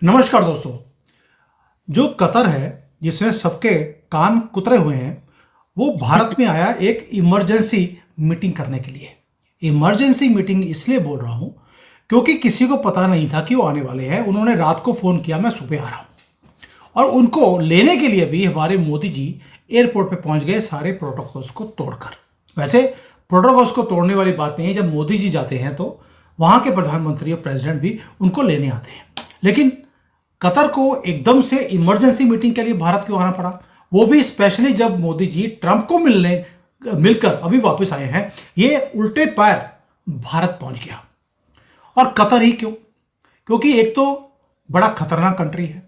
नमस्कार दोस्तों। जो कतर है जिसने सबके कान कुतरे हुए हैं, वो भारत में आया एक इमरजेंसी मीटिंग करने के लिए। इमरजेंसी मीटिंग इसलिए बोल रहा हूं क्योंकि किसी को पता नहीं था कि वो आने वाले हैं। उन्होंने रात को फोन किया, मैं सुबह आ रहा हूं। और उनको लेने के लिए भी हमारे मोदी जी एयरपोर्ट पे पहुंच गए, सारे प्रोटोकॉल्स को तोड़कर। वैसे प्रोटोकॉल्स को तोड़ने वाली बात नहीं है, जब मोदी जी जाते हैं तो वहां के प्रधानमंत्री और प्रेसिडेंट भी उनको लेने आते हैं। लेकिन कतर को एकदम से इमरजेंसी मीटिंग के लिए भारत क्यों आना पड़ा, वो भी स्पेशली जब मोदी जी ट्रंप को मिलकर अभी वापस आए हैं। ये उल्टे पैर भारत पहुंच गया। और कतर ही क्यों? क्योंकि एक तो बड़ा खतरनाक कंट्री है।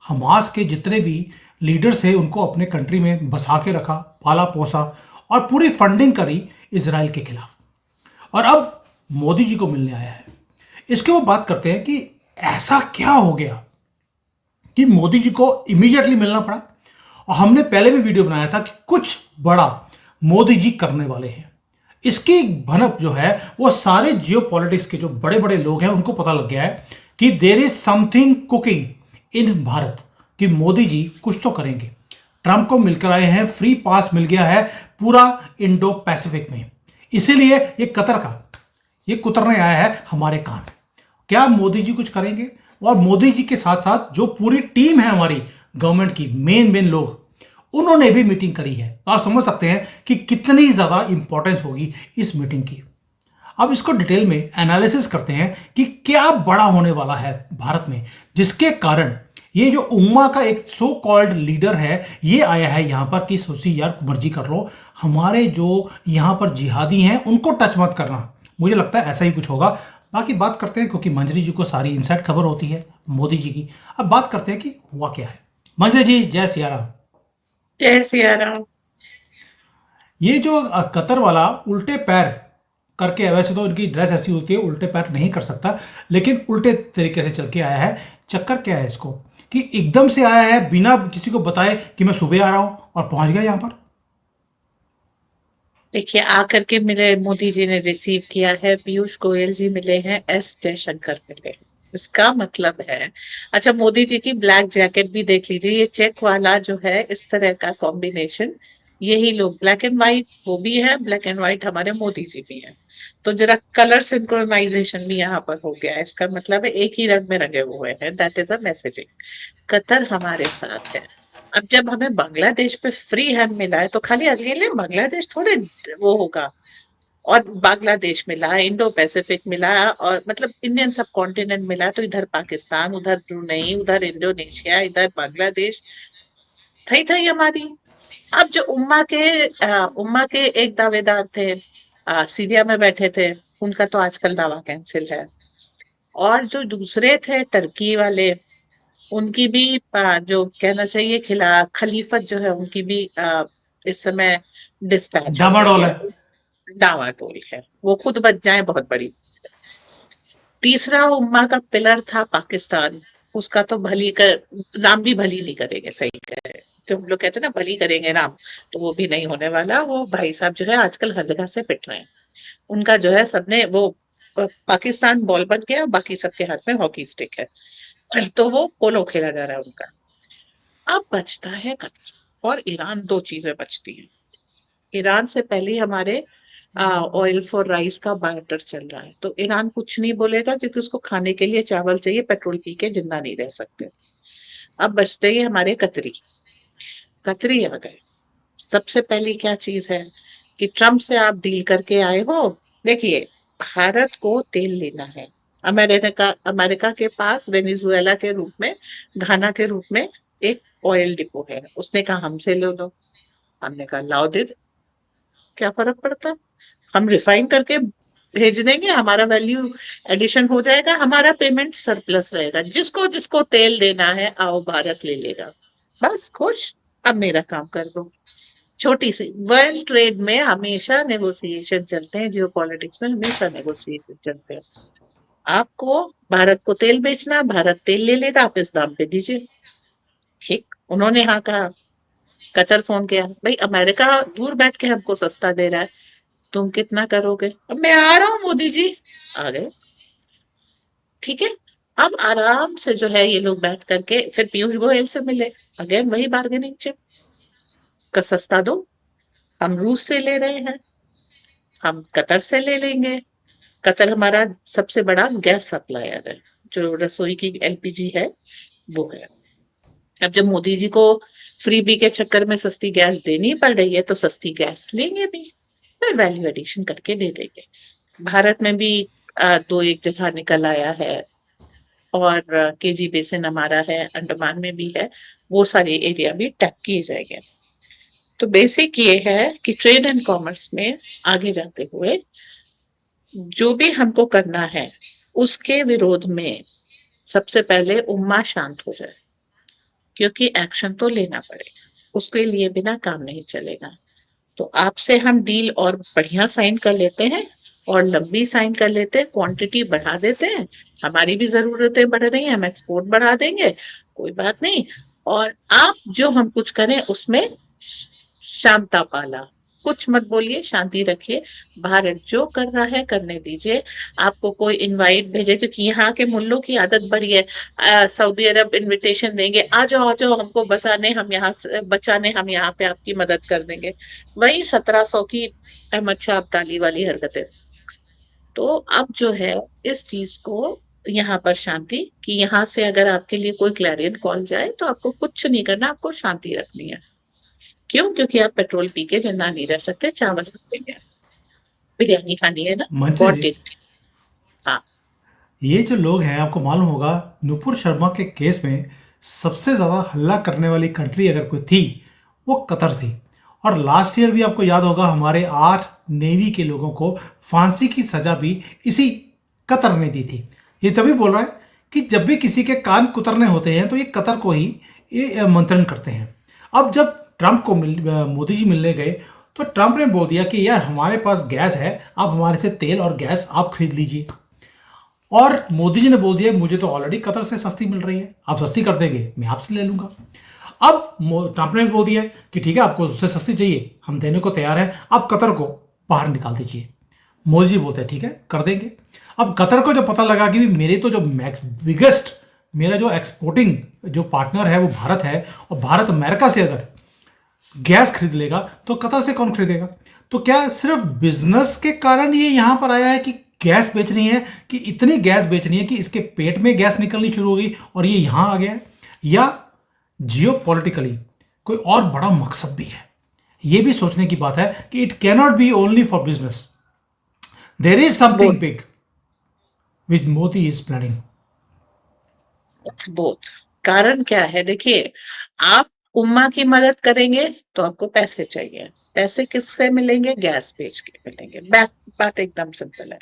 हमास के जितने भी लीडर्स थे उनको अपने कंट्री में बसा के रखा, पाला पोसा और पूरी फंडिंग करी इसराइल के खिलाफ। और अब मोदी जी को मिलने आया है। इसके वो बात करते हैं कि ऐसा क्या हो गया कि मोदी जी को इमीडिएटली मिलना पड़ा। और हमने पहले भी वीडियो बनाया था कि कुछ बड़ा मोदी जी करने वाले हैं। इसकी भनक जो है वो सारे जियो पॉलिटिक्स के जो बड़े बड़े लोग हैं उनको पता लग गया है कि there is something cooking in Bharat, कि मोदी जी कुछ तो करेंगे। ट्रंप को मिलकर आए हैं, फ्री पास मिल गया है पूरा इंडो पैसिफिक में। इसीलिए ये कुतरने आया है हमारे कान। क्या मोदी जी कुछ करेंगे? और मोदी जी के साथ साथ जो पूरी टीम है हमारी गवर्नमेंट की, मेन मेन लोग, उन्होंने भी मीटिंग करी है। तो आप समझ सकते हैं कि कितनी ज्यादा इंपॉर्टेंस होगी इस मीटिंग की। अब इसको डिटेल में एनालिसिस करते हैं कि क्या बड़ा होने वाला है भारत में, जिसके कारण ये जो उम्मा का एक सो कॉल्ड लीडर है ये आया है यहां पर कि सोची यार मर्जी कर लो, हमारे जो यहां पर जिहादी हैं उनको टच मत करना। मुझे लगता है ऐसा ही कुछ होगा। बाकी बात करते हैं, क्योंकि मंजरी जी को सारी इनसाइड खबर होती है मोदी जी की। अब बात करते हैं कि हुआ क्या है। मंजरी जी, जय सिया राम। जय सिया राम। ये जो कतर वाला उल्टे पैर करके है, वैसे तो इनकी ड्रेस ऐसी होती है उल्टे पैर नहीं कर सकता, लेकिन उल्टे तरीके से चल के आया है। चक्कर क्या है इसको कि एकदम से आया है बिना किसी को बताए कि मैं सुबह आ रहा हूं और पहुंच गया यहां पर। देखिए, आकर के मिले, मोदी जी ने रिसीव किया है, पीयूष गोयल जी मिले हैं, एस जयशंकर मिले। इसका मतलब है, अच्छा, मोदी जी की ब्लैक जैकेट भी देख लीजिए, ये चेक वाला जो है, इस तरह का कॉम्बिनेशन। यही लोग ब्लैक एंड व्हाइट, वो भी है ब्लैक एंड व्हाइट, हमारे मोदी जी भी हैं। तो जरा कलर सिंक्रोनाइजेशन भी यहाँ पर हो गया है। इसका मतलब है एक ही रंग में रंगे हुए हैं, that is a messaging. Qatar हमारे साथ है। अब जब हमें बांग्लादेश पे फ्री हैंड मिला है, तो खाली अकेले बांग्लादेश थोड़े वो होगा। और बांग्लादेश मिला, इंडो पैसिफिक मिला, और मतलब इंडियन सब कॉन्टिनेंट मिला, तो इधर पाकिस्तान, उधर ब्रुनेई, उधर इंडोनेशिया, इधर बांग्लादेश, थई हमारी। अब जो उम्मा के एक दावेदार थे, सीरिया में बैठे थे, उनका तो आजकल दावा कैंसिल है। और जो दूसरे थे टर्की वाले, उनकी भी जो कहना चाहिए खलीफत जो है, उनकी भी इस समय डिस्पैच हो गई डामाडोल है। है। डावाडोल है, वो खुद बच जाए बहुत बड़ी। तीसरा उम्मा का पिलर था पाकिस्तान। उसका तो भली कर नाम भी भली नहीं करेंगे, सही कहे जो हम लोग कहते हैं ना, भली करेंगे नाम, तो वो भी नहीं होने वाला। वो भाई साहब जो है आजकल हर जगह से पिट रहे हैं। उनका जो है सबने वो पाकिस्तान बॉल बन गया, बाकी सबके हाथ में हॉकी स्टिक है, तो वो पोलो खेला जा रहा है उनका। अब बचता है कतर और ईरान, दो चीजें बचती हैं। ईरान से पहले ही हमारे ऑयल फॉर राइस का बार्टर चल रहा है, तो ईरान कुछ नहीं बोलेगा, क्योंकि उसको खाने के लिए चावल चाहिए, पेट्रोल पी के जिंदा नहीं रह सकते। अब बचते ही हमारे कतरी। कतरी आ गए। सबसे पहली क्या चीज है कि ट्रम्प से आप डील करके आए हो। देखिए, भारत को तेल लेना है। अमेरिका के पास वेनेजुएला के रूप में, घाना के रूप में एक ऑयल डिपो है। उसने कहा हमसे ले लो। हमने कहा लाओ दे दो, क्या फर्क पड़ता है, हम रिफाइन करके भेज देंगे, हमारा वैल्यू एडिशन हो जाएगा, हमारा पेमेंट सरप्लस रहेगा, जिसको जिसको तेल देना है आओ भारत ले लेगा, बस खुश। अब मेरा काम कर दो। छोटी सी वर्ल्ड ट्रेड में हमेशा नेगोशिएशन चलते हैं, जियो पॉलिटिक्स में हमेशा नेगोशिएशन चलते हैं। आपको भारत को तेल बेचना, भारत तेल ले लेगा, आप इस दाम पे दीजिए। ठीक, उन्होंने हाँ कहा। कतर फोन किया, भाई अमेरिका दूर बैठ के हमको सस्ता दे रहा है, तुम कितना करोगे? अब मैं आ रहा हूँ मोदी जी। आ गए। ठीक है। अब आराम से जो है ये लोग बैठ करके फिर पीयूष गोयल से मिले, अगेन वही बार्गेनिंग चिप का सस्ता दो, हम रूस से ले रहे हैं, हम कतर से ले लेंगे। कतर हमारा सबसे बड़ा गैस सप्लायर है, जो रसोई की एलपीजी है वो है। अब जब मोदी जी को फ्रीबी के चक्कर में सस्ती गैस देनी पड़ रही है तो सस्ती गैस लेंगे भी, फिर वैल्यू एडिशन करके दे देंगे। भारत में भी दो एक जगह निकल आया है, और केजी बेसिन हमारा है, अंडमान में भी है, वो सारे एरिया भी टैप किए जाएंगे। तो बेसिक ये है कि ट्रेड एंड कॉमर्स में आगे जाते हुए जो भी हमको करना है उसके विरोध में सबसे पहले उम्मा शांत हो जाए, क्योंकि एक्शन तो लेना पड़ेगा, उसके लिए बिना काम नहीं चलेगा। तो आपसे हम डील और बढ़िया साइन कर लेते हैं, और लंबी साइन कर लेते हैं, क्वांटिटी बढ़ा देते हैं, हमारी भी जरूरतें बढ़ रही हैं, हम एक्सपोर्ट बढ़ा देंगे, कोई बात नहीं। और आप जो हम कुछ करें उसमें शांता पाला, कुछ मत बोलिए, शांति रखिए, भारत जो कर रहा है करने दीजिए। आपको कोई इनवाइट भेजे, क्योंकि यहाँ के मुल्लों की आदत बड़ी है, सऊदी अरब इनविटेशन देंगे, आ जाओ हमको बचाने, हम यहाँ बचाने, हम यहाँ पे आपकी मदद कर देंगे। वही 1700 की अहमद शाह अब्दाली वाली हरकतें। तो अब जो है इस चीज को यहाँ पर शांति, कि यहाँ से अगर आपके लिए कोई क्लैरियन कॉल जाए तो आपको कुछ नहीं करना, आपको शांति रखनी है। क्यों? क्योंकि आप पेट्रोल पी के जिंदा नहीं रह सकते, चावल रखेंगे, बिरयानी खानी है ना, मंत्री बहुत जी, टेस्टी। हाँ। ये जो लोग हैं, आपको मालूम होगा, नुपुर शर्मा के केस में सबसे ज़्यादा हल्ला करने वाली कंट्री अगर कोई थी, वो कतर थी। और लास्ट ईयर भी आपको याद होगा, हमारे 8 नेवी के लोगों को फांसी की सजा भी इसी कतर ने दी थी। ये तभी बोल रहा है कि जब भी किसी के कान कुतरने होते हैं तो ये कतर को ही ये मंत्रण करते हैं। अब जब ट्रंप को मोदी जी मिलने गए तो ट्रंप ने बोल दिया कि यार हमारे पास गैस है, आप हमारे से तेल और गैस आप खरीद लीजिए। और मोदी जी ने बोल दिया मुझे तो ऑलरेडी कतर से सस्ती मिल रही है, आप सस्ती कर देंगे मैं आपसे ले लूंगा। अब ट्रंप ने बोल दिया कि ठीक है, आपको उससे सस्ती चाहिए, हम देने को तैयार हैं, आप कतर को बाहर निकाल दीजिए। मोदी जी बोलते हैं ठीक है, कर देंगे। अब कतर को जब पता लगा कि मेरे तो जो बिगेस्ट, मेरा जो एक्सपोर्टिंग जो पार्टनर है वो भारत है, और भारत अमेरिका से अगर गैस खरीद लेगा तो कतर से कौन खरीदेगा? तो क्या सिर्फ बिजनेस के कारण ये यहां पर आया है कि गैस बेचनी है, कि इतनी गैस बेचनी है कि इसके पेट में गैस निकलनी शुरू हो गई और ये यहां आ गया है? या जियो पॉलिटिकली कोई और बड़ा मकसद भी है? ये भी सोचने की बात है कि it cannot be only for business, there is both, something big which Modi is planning. It's both. कारण क्या है, देखिए, आप उम्मा की मदद करेंगे तो आपको पैसे चाहिए, पैसे किससे मिलेंगे? गैस बेच के मिलेंगे, बात एकदम सिंपल है।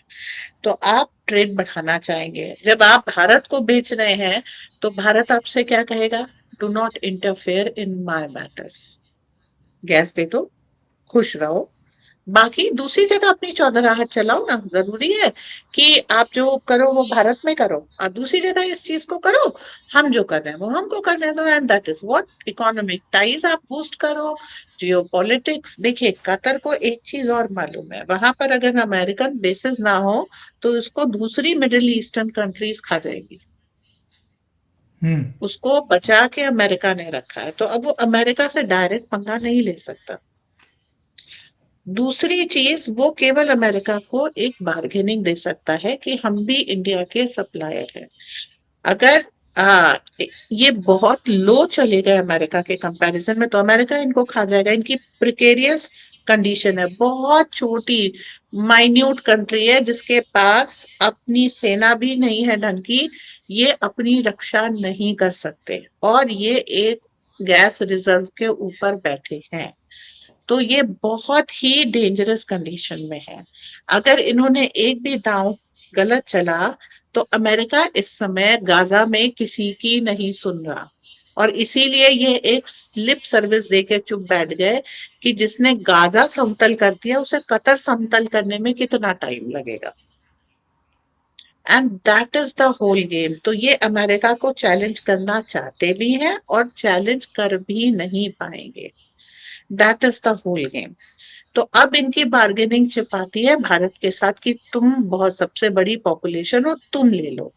तो आप ट्रेड बढ़ाना चाहेंगे, जब आप भारत को बेच रहे हैं तो भारत आपसे क्या कहेगा? Do not interfere in my matters, gas दे दो, खुश रहो, बाकी दूसरी जगह अपनी चौधराहट चलाओ ना। जरूरी है कि आप जो करो वो भारत में करो, और दूसरी जगह इस चीज को करो, हम जो कर रहे हैं वो हमको करने दो, and that is what, economic ties आप बूस्ट करो, जियो पॉलिटिक्स। देखिए, कतर को एक चीज और मालूम है, वहां पर अगर अमेरिकन बेसिस ना हो तो उसको दूसरी मिडिल ईस्टर्न कंट्रीज खा जाएगी, हम्म। उसको बचा के अमेरिका ने रखा है, तो अब वो अमेरिका से डायरेक्ट पंगा नहीं ले सकता। दूसरी चीज, वो केवल अमेरिका को एक बार्गेनिंग दे सकता है कि हम भी इंडिया के सप्लायर हैं। अगर ये बहुत लो चले गए अमेरिका के कंपैरिजन में तो अमेरिका इनको खा जाएगा। इनकी प्रिकेरियस कंडीशन है, बहुत छोटी माइन्यूट कंट्री है जिसके पास अपनी सेना भी नहीं है ढंग की, ये अपनी रक्षा नहीं कर सकते, और ये एक गैस रिजर्व के ऊपर बैठे हैं। तो ये बहुत ही डेंजरस कंडीशन में है। अगर इन्होंने एक भी दांव गलत चला तो अमेरिका इस समय गाजा में किसी की नहीं सुन रहा, और इसीलिए ये एक लिप सर्विस देके चुप बैठ गए कि जिसने गाजा समतल कर दिया उसे कतर समतल करने में कितना टाइम लगेगा। And that is the whole game. तो ये अमेरिका को चैलेंज करना चाहते भी हैं और चैलेंज कर भी नहीं पाएंगे, that is the whole game. तो अब इनकी बार्गेनिंग चिप आती है भारत के साथ कि तुम बहुत सबसे बड़ी पॉपुलेशन हो, तुम ले लो।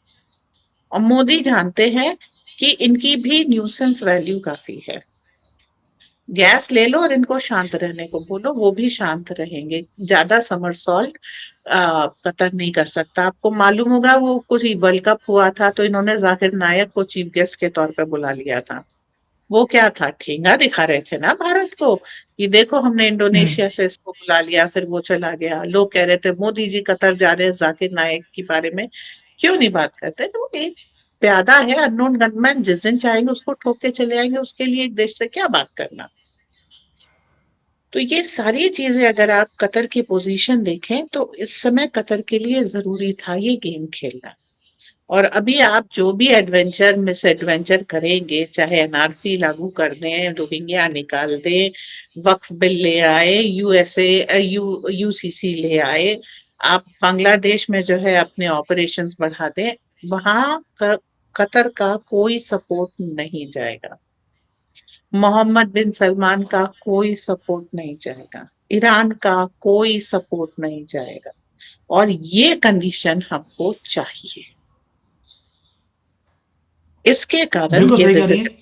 और मोदी जानते हैं कि इनकी भी न्यूसेंस वैल्यू काफी है। गैस ले लो और इनको शांत रहने को बोलो, वो भी शांत रहेंगे। ज्यादा समरसॉल्ट कतर नहीं कर सकता। आपको मालूम होगा वो कुछ वर्ल्ड कप हुआ था तो इन्होंने जाकिर नायक को चीफ गेस्ट के तौर पे बुला लिया था। वो क्या था, ठेंगा दिखा रहे थे ना भारत को, कि देखो हमने हम्म। इंडोनेशिया से इसको बुला लिया, फिर वो चला गया। लोग कह रहे थे मोदी जी कतर जा रहे हैं जाकिर नायक के बारे में, क्यों नहीं बात करते। तो वो एक प्यादा है, अननोन गनमैन, जिस दिन चाहेंगे उसको ठोक के चले आएंगे, उसके लिए एक देश से क्या बात करना। तो ये सारी चीजें अगर आप कतर की पोजीशन देखें तो इस समय कतर के लिए जरूरी था ये गेम खेलना। और अभी आप जो भी एडवेंचर मिस एडवेंचर करेंगे, चाहे एनआरसी लागू कर दें, रोहिंग्या निकाल दें, वक्फ बिल ले आए, यूसीसी ले आए, आप बांग्लादेश में जो है अपने ऑपरेशंस बढ़ा दें, वहां कतर का कोई सपोर्ट नहीं जाएगा। मोहम्मद बिन सलमान का कोई सपोर्ट नहीं जाएगा। ईरान का कोई सपोर्ट नहीं जाएगा। और ये कंडीशन हमको चाहिए। इसके कारण बिल्कुल ये सही कह रही विजिट। हैं।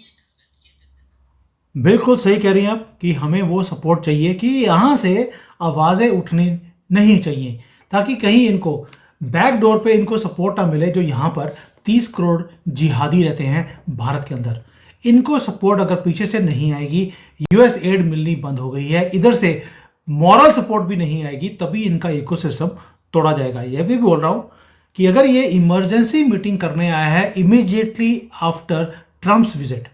बिल्कुल सही कह रही हैं आप कि हमें वो सपोर्ट चाहिए कि यहाँ से आवाज़ें उठनी नहीं चाहिए, ताकि कहीं इनको बैकडोर पे इनको सपोर्ट ना मिले। जो यहाँ पर 30 करोड़ जिहादी रहते हैं भारत के अंदर, इनको सपोर्ट अगर पीछे से नहीं आएगी, यूएस एड मिलनी बंद हो गई है, इधर से मॉरल सपोर्ट भी नहीं आएगी, तभी इनका इकोसिस्टम तोड़ा जाएगा। यह भी बोल रहा हूँ कि अगर ये इमरजेंसी मीटिंग करने आया है इमीडिएटली आफ्टर ट्रम्प्स विजिट,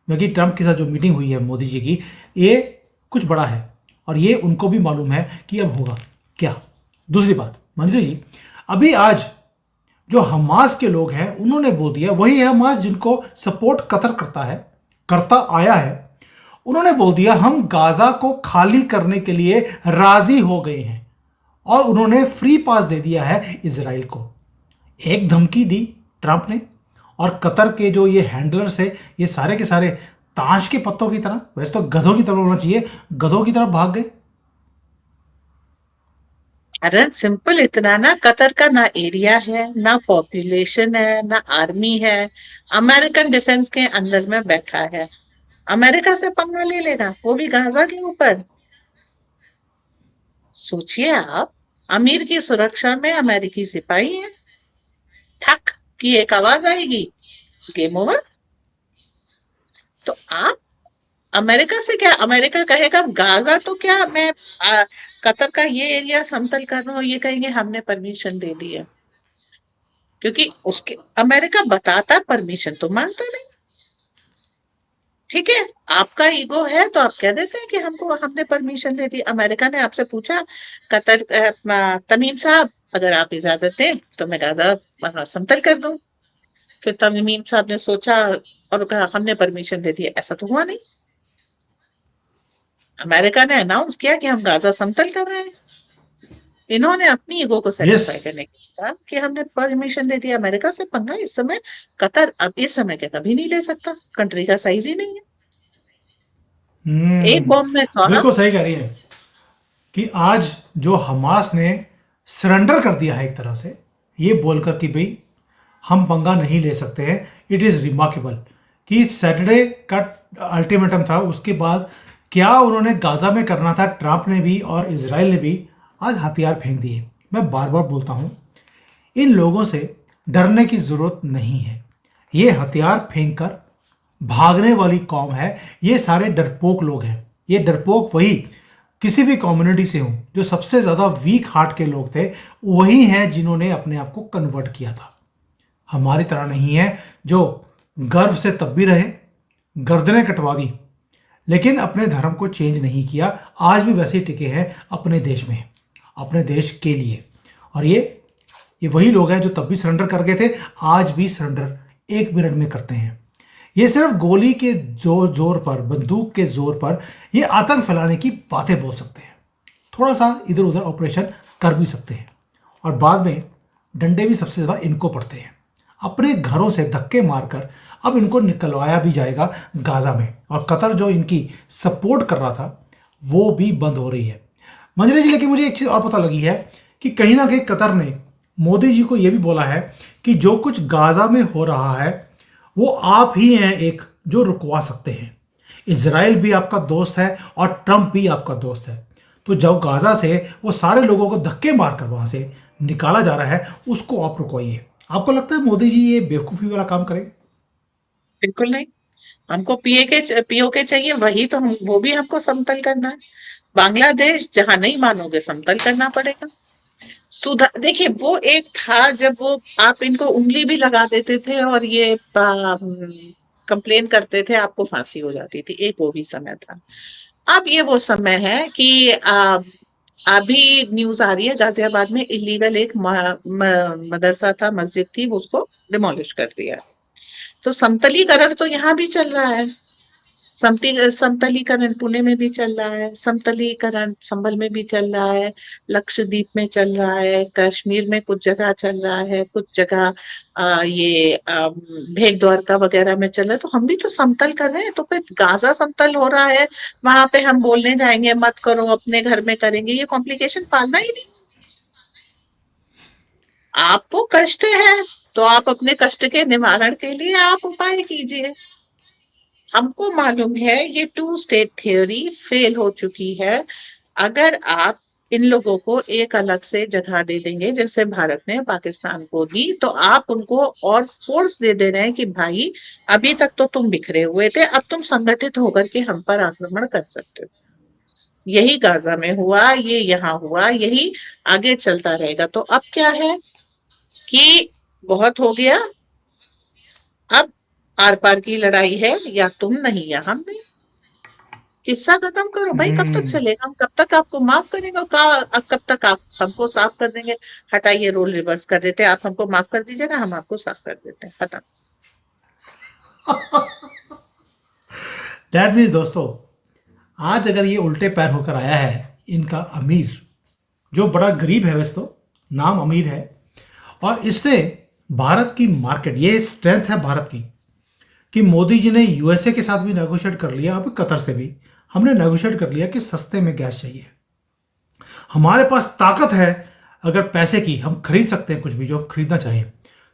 क्योंकि ट्रंप के साथ जो मीटिंग हुई है मोदी जी की, ये कुछ बड़ा है और ये उनको भी मालूम है कि अब होगा क्या। दूसरी बात मंजरी जी, अभी आज जो हमास के लोग हैं उन्होंने बोल दिया, वही हमास जिनको सपोर्ट कतर करता है, करता आया है, उन्होंने बोल दिया हम गाजा को खाली करने के लिए राजी हो गए हैं और उन्होंने फ्री पास दे दिया है इजराइल को। एक धमकी दी ट्रंप ने, और कतर के जो ये हैंडलर्स है ये सारे के सारे ताश के पत्तों की तरह, वैसे तो गधों की तरह होना चाहिए, गधों की तरफ भाग गए। अरे सिंपल इतना ना, कतर का ना एरिया है, ना पॉपुलेशन है, ना आर्मी है। अमेरिकन डिफेंस के अंदर में बैठा है। अमेरिका से पंगा ले लेगा, वो भी गाजा के ऊपर। सोचिए आप, अमीर की सुरक्षा में अमेरिकी सिपाही है। ठक की एक आवाज आएगी, गेम ओवर। तो आप अमेरिका से क्या, अमेरिका कहेगा गाजा तो क्या, मैं कतर का ये एरिया समतल कर रहा हूँ, ये कहेंगे हमने परमिशन दे दी है। क्योंकि उसके अमेरिका बताता परमिशन तो मानता नहीं। ठीक है, आपका ईगो है तो आप कह देते हैं कि हमको हमने परमिशन दे दी। अमेरिका ने आपसे पूछा, कतर तमीम साहब अगर आप इजाजत दें तो मैं गाजा समतल कर दूं। फिर तमीम साहब ने सोचा और कहा हमने परमिशन दे दी। ऐसा तो हुआ नहीं। अमेरिका ने अनाउंस किया कि हम गाजा समतल कर रहे हैं। इन्होंने अपनी ईगो को यस। सेटिस्फाई करने के लिए कहा कि हमने परमिशन दे दिया। अमेरिका से पंगा इस समय कतर अब इस समय के कभी नहीं ले सकता। कंट्री का साइज ही नहीं है। एक बॉम्ब में 100 बिल्कुल सही कह रही है कि आज जो हमास ने सरेंडर कर दिया है एक तरह से, ये बोलकर कि भाई हम पंगा नहीं ले सकते हैं। इट इज़ रिमार्केबल कि सैटरडे का अल्टीमेटम था, उसके बाद क्या उन्होंने गाजा में करना था, ट्रंप ने भी और इजराइल ने भी आज हथियार फेंक दिए। मैं बार बार बोलता हूँ, इन लोगों से डरने की ज़रूरत नहीं है। ये हथियार फेंक कर भागने वाली कौम है, ये सारे डरपोक लोग हैं। ये डरपोक वही किसी भी कम्युनिटी से हों, जो सबसे ज़्यादा वीक हार्ट के लोग थे, वही हैं जिन्होंने अपने आप को कन्वर्ट किया था। हमारी तरह नहीं है जो गर्व से तब भी रहे, गर्दनें कटवा दी, लेकिन अपने धर्म को चेंज नहीं किया। आज भी वैसे ही टिके हैं अपने देश में, अपने देश के लिए। और ये वही लोग हैं जो तब भी सरेंडर कर गए थे, आज भी सरेंडर 1 मिनट में करते हैं। ये सिर्फ गोली के जोर पर, बंदूक के जोर पर ये आतंक फैलाने की बातें बोल सकते हैं, थोड़ा सा इधर उधर ऑपरेशन कर भी सकते हैं, और बाद में डंडे भी सबसे ज़्यादा इनको पड़ते हैं। अपने घरों से धक्के मारकर अब इनको निकलवाया भी जाएगा गाजा में, और कतर जो इनकी सपोर्ट कर रहा था वो भी बंद हो रही है। मंजरी जी, लेकिन मुझे एक चीज़ और पता लगी है कि कहीं ना कहीं कतर ने मोदी जी को यह भी बोला है कि जो कुछ गाजा में हो रहा है वो आप ही हैं एक जो रुकवा सकते हैं। इजराइल भी आपका दोस्त है और ट्रंप भी आपका दोस्त है। तो जो गाजा से वो सारे लोगों को धक्के मारकर वहां से निकाला जा रहा है उसको आप रुकवाइए। आपको लगता है मोदी जी ये बेवकूफ़ी वाला काम करेंगे? बिल्कुल नहीं। हमको पीओके चाहिए, वही तो वो भी हमको समतल करना है। बांग्लादेश जहां नहीं मानोगे समतल करना पड़ेगा। सुधार देखिए, वो एक था जब वो आप इनको उंगली भी लगा देते थे और ये कंप्लेन करते थे, आपको फांसी हो जाती थी। एक वो भी समय था। अब ये वो समय है कि अभी न्यूज आ रही है गाजियाबाद में इलीगल एक मदरसा था, मस्जिद थी, वो उसको डिमोलिश कर दिया। तो समतलीकरण तो यहाँ भी चल रहा है। समतलीकरण पुणे में भी चल रहा है, समतलीकरण संभल में भी चल रहा है, लक्षद्वीप में चल रहा है, कश्मीर में कुछ जगह चल रहा है, कुछ जगह ये भेट द्वारका वगैरह में चल रहा है। तो हम भी तो समतल कर रहे हैं। तो फिर गाजा समतल हो रहा है, वहां पे हम बोलने जाएंगे मत करो, अपने घर में करेंगे, ये कॉम्प्लिकेशन पालना ही नहीं। आपको कष्ट है तो आप अपने कष्ट के निवारण के लिए आप उपाय कीजिए। हमको मालूम है ये टू स्टेट थ्योरी फेल हो चुकी है। अगर आप इन लोगों को एक अलग से जगह दे देंगे, जैसे भारत ने पाकिस्तान को दी, तो आप उनको और फोर्स दे रहे हैं कि भाई अभी तक तो तुम बिखरे हुए थे, अब तुम संगठित होकर के हम पर आक्रमण कर सकते हो। यही गाजा में हुआ, ये यहाँ हुआ, यही आगे चलता रहेगा। तो अब क्या है कि बहुत हो गया, अब आर पार की लड़ाई है, या तुम नहीं या हम नहीं। किस्सा खत्म करो भाई। कब तक हम्म। चलेगा? हम कब तक आपको माफ करेंगे? कब तक आप हमको साफ कर देंगे? हटाइए, रोल रिवर्स कर देते हैं। आप हमको माफ कर दीजिएगा, हम आपको साफ कर देते हैं, खत्म। दैट मीन्स दोस्तों, आज अगर ये उल्टे पैर होकर आया है इनका अमीर, जो बड़ा गरीब है वैसे तो, नाम अमीर है, और इसने भारत की मार्केट, ये स्ट्रेंथ है भारत की कि मोदी जी ने यूएसए के साथ भी नेगोशिएट कर लिया, अब कतर से भी हमने नेगोशिएट कर लिया कि सस्ते में गैस चाहिए। हमारे पास ताकत है, अगर पैसे की हम खरीद सकते हैं कुछ भी जो खरीदना चाहें,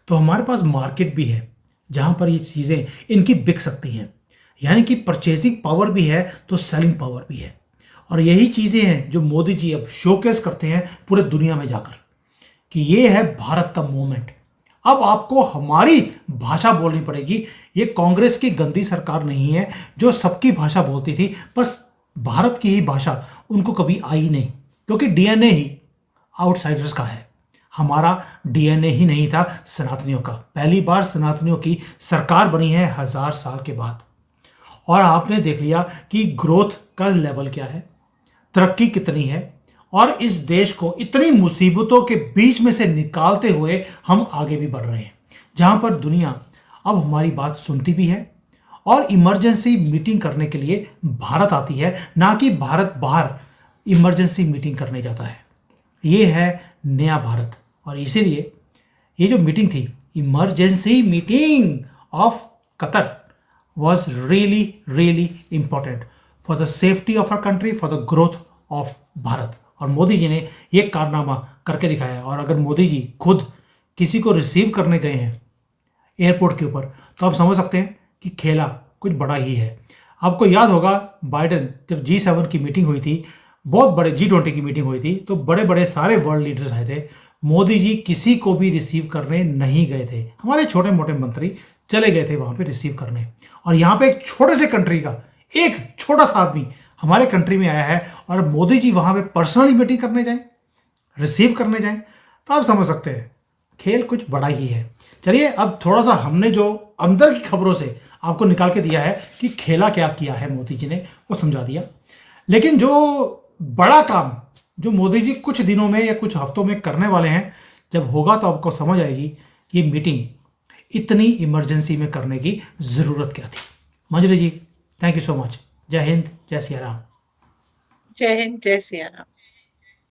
तो हमारे पास मार्केट भी है जहां पर ये चीज़ें इनकी बिक सकती हैं। यानी कि परचेजिंग पावर भी है तो सेलिंग पावर भी है। और यही चीज़ें हैं जो मोदी जी अब शोकेस करते हैं पूरे दुनिया में जाकर कि ये है भारत का मोमेंट। अब आपको हमारी भाषा बोलनी पड़ेगी। ये कांग्रेस की गंदी सरकार नहीं है जो सबकी भाषा बोलती थी, बस भारत की ही भाषा उनको कभी आई नहीं, क्योंकि डीएनए ही आउटसाइडर्स का है। हमारा डीएनए ही नहीं था सनातनियों का। पहली बार सनातनियों की सरकार बनी है 1000 साल के बाद। और आपने देख लिया कि ग्रोथ का लेवल क्या है, तरक्की कितनी है, और इस देश को इतनी मुसीबतों के बीच में से निकालते हुए हम आगे भी बढ़ रहे हैं, जहां पर दुनिया अब हमारी बात सुनती भी है और इमरजेंसी मीटिंग करने के लिए भारत आती है, ना कि भारत बाहर इमरजेंसी मीटिंग करने जाता है। ये है नया भारत। और इसीलिए ये जो मीटिंग थी, emergency meeting of Qatar, was really really important for the safety of our country, for the growth of Bharat. और मोदी जी ने ये कारनामा करके दिखाया है। और अगर मोदी जी खुद किसी को रिसीव करने गए हैं एयरपोर्ट के ऊपर, तो आप समझ सकते हैं कि खेला कुछ बड़ा ही है। आपको याद होगा बाइडेन जब G7 की मीटिंग हुई थी, बहुत बड़े G20 की मीटिंग हुई थी, तो बड़े बड़े सारे वर्ल्ड लीडर्स आए थे। मोदी जी किसी को भी रिसीव करने नहीं गए थे। हमारे छोटे मोटे मंत्री चले गए थे वहां पे रिसीव करने। और यहाँ पे एक छोटे से कंट्री का एक छोटा सा आदमी हमारे कंट्री में आया है, और मोदी जी वहां पे पर्सनली मीटिंग करने जाए, रिसीव करने जाए, तो आप समझ सकते हैं खेल कुछ बड़ा ही है। चलिए, अब थोड़ा सा हमने जो अंदर की खबरों से आपको निकाल के दिया है कि खेला क्या किया है मोदी जी ने, वो समझा दिया। लेकिन जो बड़ा काम जो मोदी जी कुछ दिनों में या कुछ हफ्तों में करने वाले हैं, जब होगा तो आपको समझ आएगी कि ये मीटिंग इतनी इमरजेंसी में करने की ज़रूरत क्या थी। मंजरी जी, थैंक यू सो मच। जय हिंद, जय सिया राम। जय हिंद, जय सिया राम।